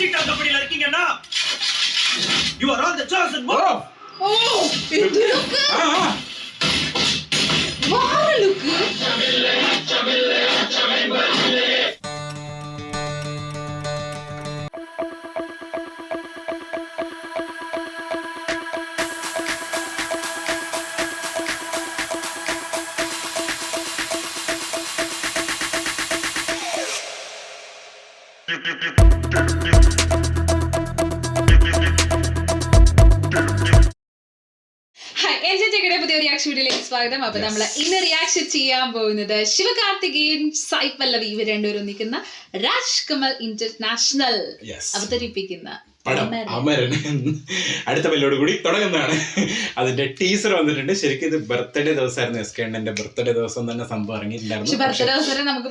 சீட்டா கம்பெனில இருக்கீங்கன்னா you are all the chosen one. ഇത് look. വാറ look. പുതിയ റിയാക്ഷൻ വീഡിയോയിലേക്ക് സ്വാഗതം. അപ്പൊ നമ്മള് ഇന്ന് റിയാക്ഷൻ ചെയ്യാൻ പോകുന്നത് ശിവകാർത്തികേയൻ സായ് പല്ലവി ഇവർ രണ്ടുപേരും നിൽക്കുന്ന രാജ്കമൽ ഇന്റർനാഷണൽ അവതരിപ്പിക്കുന്ന അമരൻ അടുത്ത പല്ലോട് കൂടി തുടങ്ങുന്നതാണ്. അതിന്റെ ടീസർ വന്നിട്ടുണ്ട്. ശരിക്കും ഇത് ബർത്ത്ഡേ ദിവസമായിരുന്നു. എസ് കെ എണ്ണന്റെ ബർത്ത്ഡേ ദിവസം തന്നെ സംഭവം ഇറങ്ങിയിട്ടുണ്ടായിരുന്നു. നമുക്ക്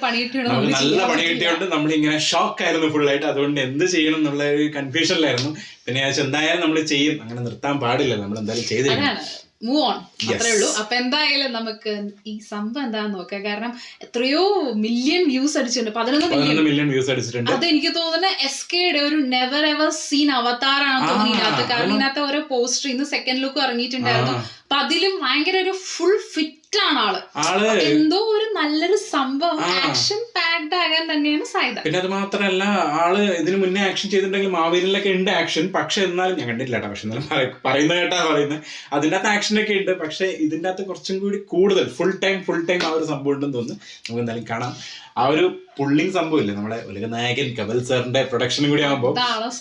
നല്ല പണി കിട്ടിയോണ്ട് നമ്മളിങ്ങനെ ഷോക്ക് ആയിരുന്നു ഫുള്ളായിട്ട്. അതുകൊണ്ട് എന്ത് ചെയ്യണം എന്നുള്ള ഒരു കൺഫ്യൂഷനിലായിരുന്നു. പിന്നെ എന്തായാലും നമ്മൾ ചെയ്യും, അങ്ങനെ നിർത്താൻ പാടില്ല, നമ്മൾ എന്തായാലും ചെയ്തിരിക്കണം. മൂവ് ഓൺ അത്രേ ഉള്ളൂ. അപ്പൊ എന്തായാലും നമുക്ക് ഈ സംഭവം എന്താന്ന് നോക്കാം. കാരണം എത്രയോ മില്യൺ വ്യൂസ് അടിച്ചിട്ടുണ്ട്, 11 മില്യൺ വ്യൂസ് അടിച്ചിട്ടുണ്ട്. അത് എനിക്ക് തോന്നുന്നത് എസ് കെയുടെ ഒരു നെവർ എവർ സീൻ അവതാറാണ് തോന്നുന്നു ഇതിനകത്ത്. കാരണം ഇതിനകത്ത് ഓരോ പോസ്റ്റർ ഇന്ന് സെക്കൻഡ് ലുക്ക് ഇറങ്ങിയിട്ടുണ്ടായിരുന്നു. അപ്പൊ അതിലും ഭയങ്കര ഒരു ഫുൾ ഫിറ്റ് ആണ് ആള്. എന്തോ ഒരു നല്ലൊരു സംഭവം, ആക്ഷൻ പാക്ഡ് ആകാൻ തന്നെയാണ് സാധ്യത. പിന്നെ അത് മാത്രല്ല, ആള് ഇതിന് മുന്നേ ആക്ഷൻ ചെയ്തിട്ടുണ്ടെങ്കിൽ മാവേലിലൊക്കെ ഉണ്ട് ആക്ഷൻ. പക്ഷെ എന്നാലും ഞാൻ കണ്ടിട്ടില്ല കേട്ടോ. പക്ഷെ എന്നാലും പറയുന്നത് കേട്ടാ പറയുന്നത് അതിൻ്റെ അകത്ത് ആക്ഷനൊക്കെ ഉണ്ട്. പക്ഷെ ഇതിൻ്റെ അകത്ത് കുറച്ചും കൂടി കൂടുതൽ ഫുൾ ടൈം ആ ഒരു സംഭവം ഉണ്ടെന്ന് തോന്നുന്നു. നമുക്ക് എന്തായാലും കാണാം. ആ ഒരു പുള്ളിങ് സംഭവം ഇല്ലേ, നമ്മുടെ ഉലക നായകൻ കമൽ സാറിന്റെ പ്രൊഡക്ഷനും കൂടി ആകുമ്പോൾ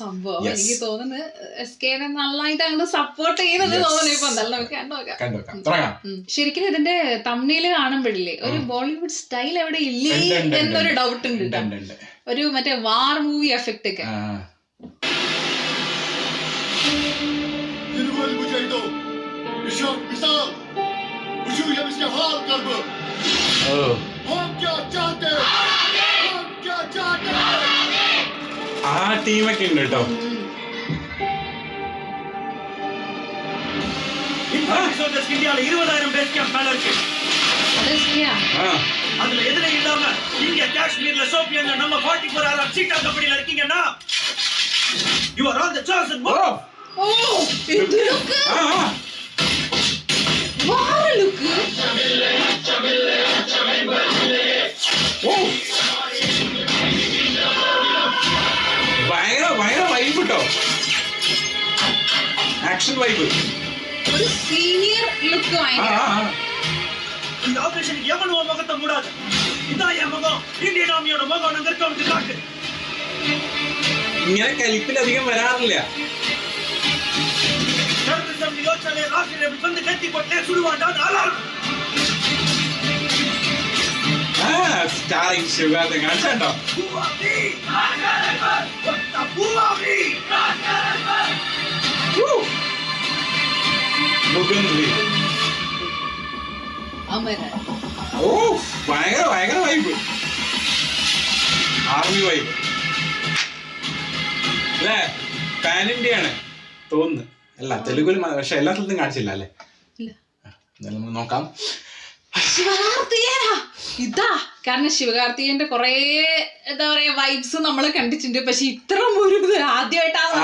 സംഭവം എനിക്ക് തോന്നുന്നത് എസ് കെ നന്നായിട്ട് അങ്ങോട്ട് സപ്പോർട്ട് ചെയ്യുന്നത് തോന്നുന്നു. ഇപ്പൊ എന്തായാലും നമുക്ക് കണ്ടുനോക്കാം. ശരിക്കും ഇതിന്റെ തമ്മില് കാണുമ്പോഴില്ലേ ഒരു ബോളിവുഡ് സ്റ്റൈൽ എവിടെ ഇല്ലേ എന്നൊരു ഡൗട്ട് ഉണ്ട്. ഒരു മറ്റേ വാർ മൂവി എഫക്റ്റ് ഒക്കെ. ആ ടീമൊക്കെ ഉണ്ട് കേട്ടോ. இந்தியால 20,000 பேஸ் கேம்ப் மேல இருக்கு. அதுல எதுல இல்லாம இங்க காஷ்மீர்ல சோபியான்ல நம்ம 44 சீட்டா கம்பெனில இருக்கீங்கன்னா you are all the chosen one. ഇത് look. വാറ look. ഭയങ്കര വൈബ് കേട്ടോ, ആക്ഷൻ വൈബ്. ഒരു സീനിയർ ലുക്ക് இந்த ஆபரேஷனுக்கு எவனும் முகத்தை மூடாது. இதான் என் முகம், இந்தியன் ஆர்மியோட முகம். நாங்க இருக்கவனுக்கு காட்டு. ഇങ്ങനെ കലിപ്പിലധികം വരാറില്ല. யோசனை ராசியில் வந்து கட்டி போட்டே சுடுவாண்டான்னு அலாரம். സ്റ്റാറിംഗ് ശിവകാർത്തികേയൻ കാണിച്ചോ. ഭയങ്കര വൈബ്, ആർമി വൈബ് അല്ലേ. പാൻ ഇന്ത്യ ആണ് തോന്നുന്നു. അല്ല തെലുഗുലും, പക്ഷെ എല്ലാ സ്ഥലത്തും കാണിച്ചില്ല അല്ലേ. എന്തായാലും നോക്കാം. ഇതാ കാരണം ശിവകാർത്തികേയന്റെ കൊറേ എന്താ പറയാ വൈബ്സ് നമ്മള് കണ്ടിട്ടുണ്ട്. പക്ഷെ ഇത്ര ഒരു ആദ്യമായിട്ടാണ്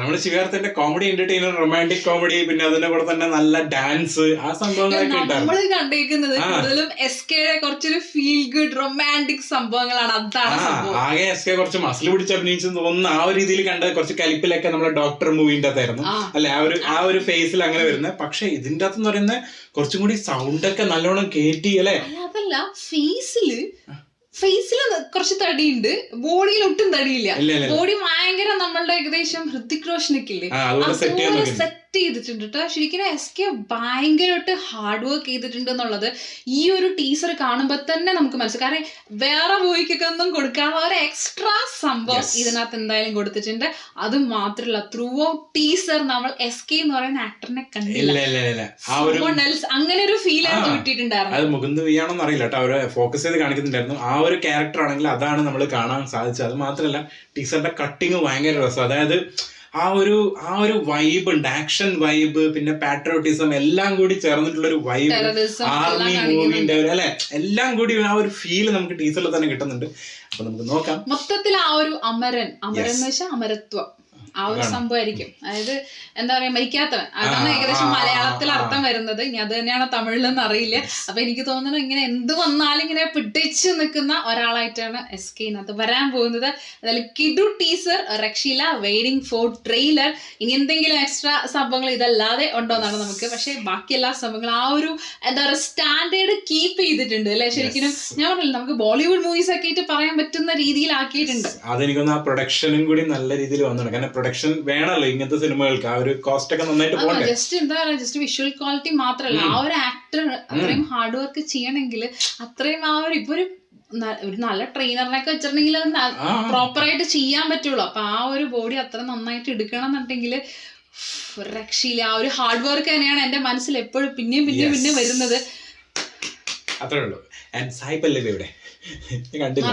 നമ്മള് ശിവകാർത്തികേയന്റെ കോമഡി എന്റർടൈനർ, റൊമാൻറ്റിക് കോമഡി, പിന്നെ അതിന്റെ കൂടെ തന്നെ നല്ല ഡാൻസ്, ആ സംഭവങ്ങളൊക്കെ നമ്മള് കണ്ടിരിക്കുന്നത് കൂടുതലും എസ് കെയുടെ കുറച്ചൊരു ഫീൽ ഗുഡ് റൊമാൻറ്റിക് സംഭവങ്ങളാണ്. അതാണ് ആകെ എസ് കെ കുറച്ച് മസിൽ പിടിച്ച് അഭിനയിച്ചെന്ന് തോന്നുന്നു. ആ ഒരു രീതിയിൽ കണ്ട കുറച്ച് കലിപ്പിലൊക്കെ നമ്മളെ ഡോക്ടർ മൂവിന്റെ അകത്തായിരുന്നു അല്ലെ, ആ ഒരു ഫേസിൽ അങ്ങനെ വരുന്നത്. പക്ഷെ ഇതിന്റെ അകത്തെന്ന് പറയുന്നത് കുറച്ചും കൂടി സൗണ്ടൊക്കെ നല്ലോണം കേട്ടി അല്ലെ. അതല്ല, ഫേസില് കുറച്ച് തടിയുണ്ട്, ബോഡിയിൽ ഒട്ടും തടിയില്ല. ബോഡി ഭയങ്കര നമ്മളുടെ ഏകദേശം ഹൃതിക് റോഷനൊക്കെ ഇല്ലേ സെറ്റ് ചെയ്തിട്ടുണ്ട് കേട്ടോ. ശരിക്കും എസ് കെ ഭയങ്കരമായിട്ട് ഹാർഡ് വർക്ക് ചെയ്തിട്ടുണ്ട് എന്നുള്ളത് ഈ ഒരു ടീസർ കാണുമ്പോൾ തന്നെ നമുക്ക് മനസ്സിലാവും. കാരണം വേറെ മൂവിക്കൊക്കെ ഒന്നും കൊടുക്കാതെ ഒരു എക്സ്ട്രാ സംഭവം ഇതിനകത്ത് എന്തായാലും കൊടുത്തിട്ടുണ്ട്. അത് മാത്രമല്ല, ത്രൂ ഔട്ട് ടീസർ നമ്മൾ എസ് കെ എന്ന് പറയുന്ന ആക്ടറിനെ കണ്ടില്ല, അങ്ങനെ ഒരു ഫീൽ ആണ് കിട്ടിയിട്ടുണ്ടായിരുന്നു. അത് മുകുന്ദ് വിയാണെന്ന് അറിയില്ല കേട്ടോ, അവര് ഫോക്കസ് ചെയ്ത് കാണിക്കുന്നുണ്ടായിരുന്നു. ആ ഒരു ക്യാരക്ടർ ആണെങ്കിൽ അതാണ് നമ്മൾ കാണാൻ സാധിച്ചത്. അത് മാത്രമല്ല ടീസറിന്റെ കട്ടിങ് ഭയങ്കര രസം. അതായത് ആ ഒരു വൈബ് ഉണ്ട്, ആക്ഷൻ വൈബ്, പിന്നെ പാട്രിയോട്ടിസം എല്ലാം കൂടി ചേർന്നിട്ടുള്ള ഒരു വൈബ്, ആർമി മൂവിന്റെ ഒരു അല്ലെ, എല്ലാം കൂടി ആ ഒരു ഫീൽ നമുക്ക് ടീച്ചറിൽ തന്നെ കിട്ടുന്നുണ്ട്. അപ്പൊ നമുക്ക് നോക്കാം. മൊത്തത്തിൽ ആ ഒരു അമരൻ എന്ന് വെച്ചാൽ അമരത്വം, ആ ഒരു സംഭവമായിരിക്കും. അതായത് എന്താ പറയാ, മരിക്കാത്തവൻ, അതാണ് ഏകദേശം മലയാളത്തിൽ അർത്ഥം വരുന്നത്. ഇനി അത് തന്നെയാണ് തമിഴിലെന്ന് അറിയില്ല. അപ്പൊ എനിക്ക് തോന്നുന്നത് ഇങ്ങനെ എന്ത് വന്നാലും ഇങ്ങനെ പിടിച്ചു നിൽക്കുന്ന ഒരാളായിട്ടാണ് SK ഇതിനകത്ത് വരാൻ പോകുന്നത്. അതായത് കിഡു ടീസർ, രക്ഷയില്ല, വെയിറ്റിംഗ് ഫോർ ട്രെയിലർ. ഇനി എന്തെങ്കിലും എക്സ്ട്രാ സംഭവങ്ങൾ ഇതല്ലാതെ ഉണ്ടോ എന്നാണ് നമുക്ക്. പക്ഷെ ബാക്കി എല്ലാ സംഭവങ്ങളും ആ ഒരു എന്താ പറയുക സ്റ്റാൻഡേർഡ് കീപ്പ് ചെയ്തിട്ടുണ്ട് അല്ലെ. ശരിക്കും ഞാൻ പറഞ്ഞില്ല, നമുക്ക് ബോളിവുഡ് മൂവീസ് ഒക്കെ ആയിട്ട് പറയാൻ പറ്റുന്ന രീതിയിലാക്കിയിട്ടുണ്ട്. അതെനിക്കൊന്ന് ആ പ്രൊഡക്ഷനും കൂടി നല്ല രീതിയിൽ വന്നിട്ടുണ്ട്. കാരണം പ്രൊഡക്ഷൻ വേണമല്ലോ ഇങ്ങനത്തെ സിനിമകൾക്ക്, ആ ഒരു കോസ്റ്റ് ഒക്കെ നന്നായിട്ട് പോകണ്ടേ. ജസ്റ്റ് എന്താ പറയുക, ജസ്റ്റ് വിഷ്വൽ ക്വാളിറ്റി മാത്രമല്ല, ആ ഒരു ആക്ടർ അത്രയും ഹാർഡ് വർക്ക് ചെയ്യണമെങ്കിൽ അത്രയും ആ ഒരു ഇപ്പൊ ഒരു നല്ല ട്രെയിനറിനൊക്കെ വെച്ചിട്ടുണ്ടെങ്കിൽ പ്രോപ്പർ ആയിട്ട് ചെയ്യാൻ പറ്റുള്ളൂ. അപ്പൊ ആ ഒരു ബോഡി അത്ര നന്നായിട്ട് എടുക്കണം എന്നുണ്ടെങ്കിൽ രക്ഷയില്ല. ആ ഒരു ഹാർഡ് വർക്ക് തന്നെയാണ് എന്റെ മനസ്സിൽ എപ്പോഴും പിന്നെയും വരുന്നത്. അത്രേ ഉള്ളൂ. സായി പല്ലവി ഇവിടെ കണ്ടില്ല,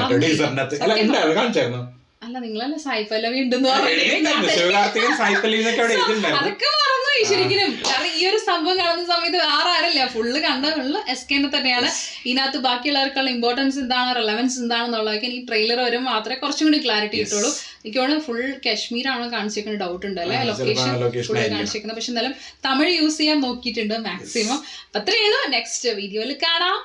കാണിച്ചായിരുന്നു. അല്ല, നിങ്ങളല്ലേ സായി പല്ലവി ഉണ്ടെന്ന് അതൊക്കെ മറന്നു ശരിക്കും. കാരണം ഈ ഒരു സംഭവം കാണുന്ന സമയത്ത് വേറെ ആരല്ല, ഫുള്ള് കണ്ടുള്ള SK തന്നെയാണ്. ഇതിനകത്ത് ബാക്കിയുള്ളവർക്കുള്ള ഇമ്പോർട്ടൻസ് എന്താണ്, റെലവൻസ് എന്താണെന്നുള്ളതൊക്കെ ഈ ട്രെയിലർ വരും മാത്രമേ കുറച്ചും കൂടി ക്ലാരിറ്റി കിട്ടുള്ളൂ. എനിക്കോട് ഫുൾ കാശ്മീരാണോ കാണിച്ചേക്കുന്ന ഡൗട്ട് ഉണ്ട് അല്ലെ, ലൊക്കേഷൻ ഫുൾ കാണിച്ചേക്കുന്നത്. പക്ഷെ എന്നാലും തമിഴ് യൂസ് ചെയ്യാൻ നോക്കിയിട്ടുണ്ട് മാക്സിമം. അത്രയേ ഉള്ളൂ. നെക്സ്റ്റ് വീഡിയോയിൽ കാണാം.